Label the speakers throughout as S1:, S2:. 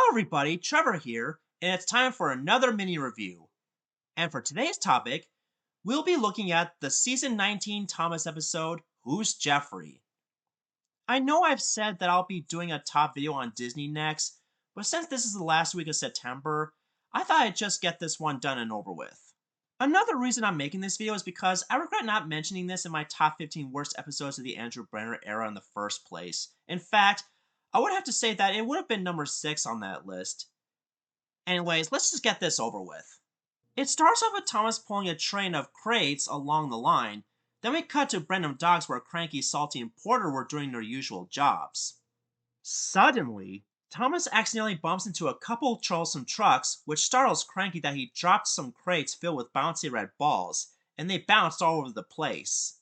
S1: everybody, Trevor here, and it's time for another mini review. And for today's topic, we'll be looking at the season 19 Thomas episode, Who's Geoffrey? I know I've said that I'll be doing a top video on Disney next, but since this is the last week of September, I thought I'd just get this one done and over with. Another reason I'm making this video is because I regret not mentioning this in my top 15 worst episodes of the Andrew Brenner era in the first place. In fact, I would have to say that it would have been number 6 on that list. Anyways, let's just get this over with. It starts off with Thomas pulling a train of crates along the line. Then we cut to Brandon Docks where Cranky, Salty, and Porter were doing their usual jobs. Suddenly, Thomas accidentally bumps into a couple troublesome trucks, which startles Cranky that he dropped some crates filled with bouncy red balls, and they bounced all over the place.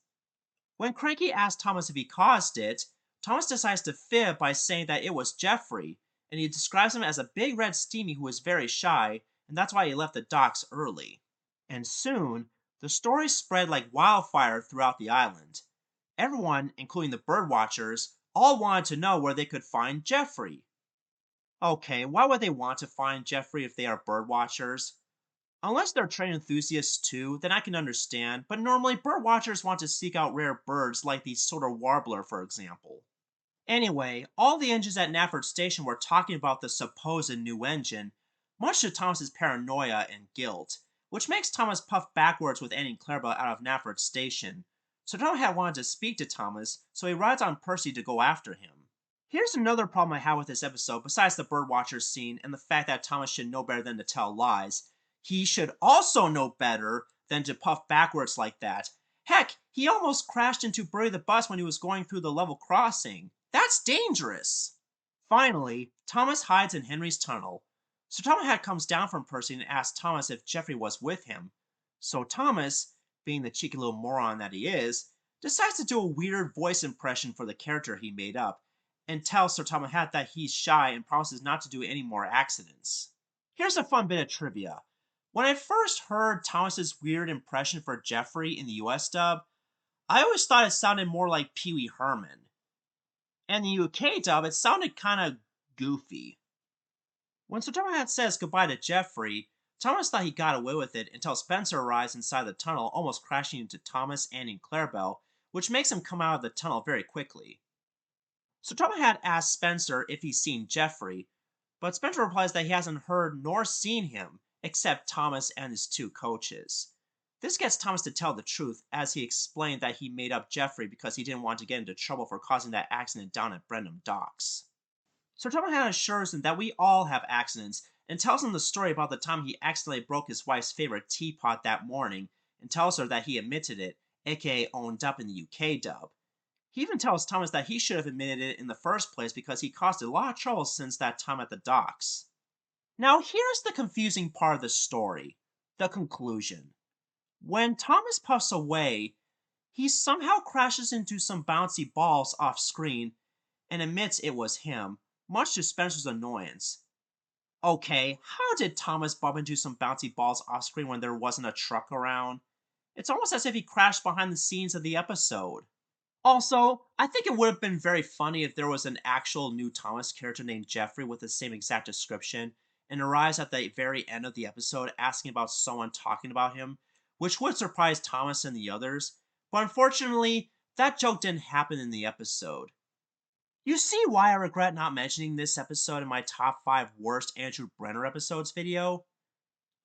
S1: When Cranky asks Thomas if he caused it, Thomas decides to fib by saying that it was Geoffrey, and he describes him as a big red steamy who is very shy, and that's why he left the docks early. And soon, the story spread like wildfire throughout the island. Everyone, including the bird watchers, all wanted to know where they could find Geoffrey. Okay, why would they want to find Geoffrey if they are bird watchers? Unless they're train enthusiasts too, then I can understand, but normally bird watchers want to seek out rare birds like the soda warbler, for example. Anyway, all the engines at Nafford Station were talking about the supposed new engine, much to Thomas's paranoia and guilt, which makes Thomas puff backwards with Annie and Clarabelle out of Nafford Station. So Tom had wanted to speak to Thomas, so he rides on Percy to go after him. Here's another problem I have with this episode, besides the birdwatcher scene and the fact that Thomas should know better than to tell lies. He should also know better than to puff backwards like that. Heck, he almost crashed into Birdie the bus when he was going through the level crossing. That's dangerous! Finally, Thomas hides in Henry's tunnel. So Tomahawk comes down from Percy and asks Thomas if Geoffrey was with him. So Thomas, being the cheeky little moron that he is, decides to do a weird voice impression for the character he made up, and tells Sir Tomahawk that he's shy and promises not to do any more accidents. Here's a fun bit of trivia. When I first heard Thomas's weird impression for Geoffrey in the US dub, I always thought it sounded more like Pee Wee Herman. And the UK dub, it sounded kind of goofy. When Sir Tomahawk says goodbye to Geoffrey, Thomas thought he got away with it until Spencer arrives inside the tunnel, almost crashing into Thomas, Annie, and Clarabelle, which makes him come out of the tunnel very quickly. Sir Tomahawk asks Spencer if he's seen Geoffrey, but Spencer replies that he hasn't heard nor seen him, except Thomas and his 2 coaches. This gets Thomas to tell the truth, as he explained that he made up Geoffrey because he didn't want to get into trouble for causing that accident down at Brenham Docks. Sir Tomahawk assures him that we all have accidents, and tells him the story about the time he accidentally broke his wife's favorite teapot that morning, and tells her that he admitted it, aka owned up in the UK dub. He even tells Thomas that he should have admitted it in the first place because he caused a lot of trouble since that time at the docks. Now here's the confusing part of the story, the conclusion. When Thomas puffs away, he somehow crashes into some bouncy balls off screen and admits it was him, much to Spencer's annoyance. Okay, how did Thomas bump into some bouncy balls off screen when there wasn't a truck around? It's almost as if he crashed behind the scenes of the episode. Also, I think it would have been very funny if there was an actual new Thomas character named Geoffrey with the same exact description, and arrives at the very end of the episode asking about someone talking about him, which would surprise Thomas and the others, but unfortunately, that joke didn't happen in the episode. You see why I regret not mentioning this episode in my top 5 worst Andrew Brenner episodes video?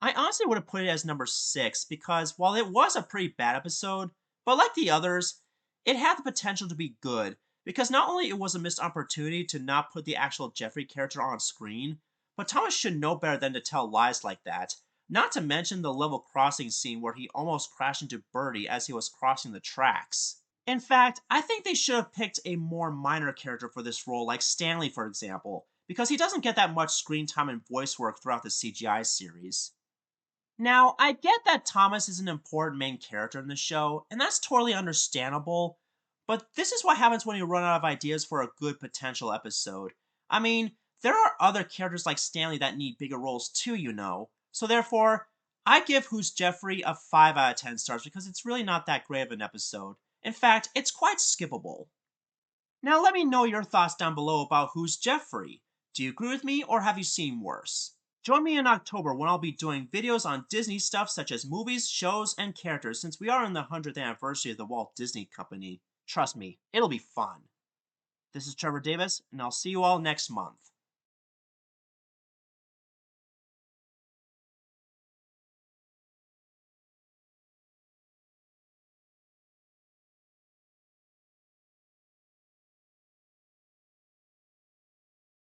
S1: I honestly would have put it as number 6 because while it was a pretty bad episode, but like the others, it had the potential to be good, because not only it was a missed opportunity to not put the actual Geoffrey character on screen, but Thomas should know better than to tell lies like that, not to mention the level crossing scene where he almost crashed into Birdie as he was crossing the tracks. In fact, I think they should have picked a more minor character for this role, like Stanley for example, because he doesn't get that much screen time and voice work throughout the CGI series. Now, I get that Thomas is an important main character in the show, and that's totally understandable, but this is what happens when you run out of ideas for a good potential episode. I mean, there are other characters like Stanley that need bigger roles too, you know. So therefore, I give Who's Geoffrey a 5 out of 10 stars because it's really not that great of an episode. In fact, it's quite skippable. Now let me know your thoughts down below about Who's Geoffrey. Do you agree with me, or have you seen worse? Join me in October when I'll be doing videos on Disney stuff such as movies, shows, and characters since we are in the 100th anniversary of the Walt Disney Company. Trust me, it'll be fun. This is Trevor Davis, and I'll see you all next month.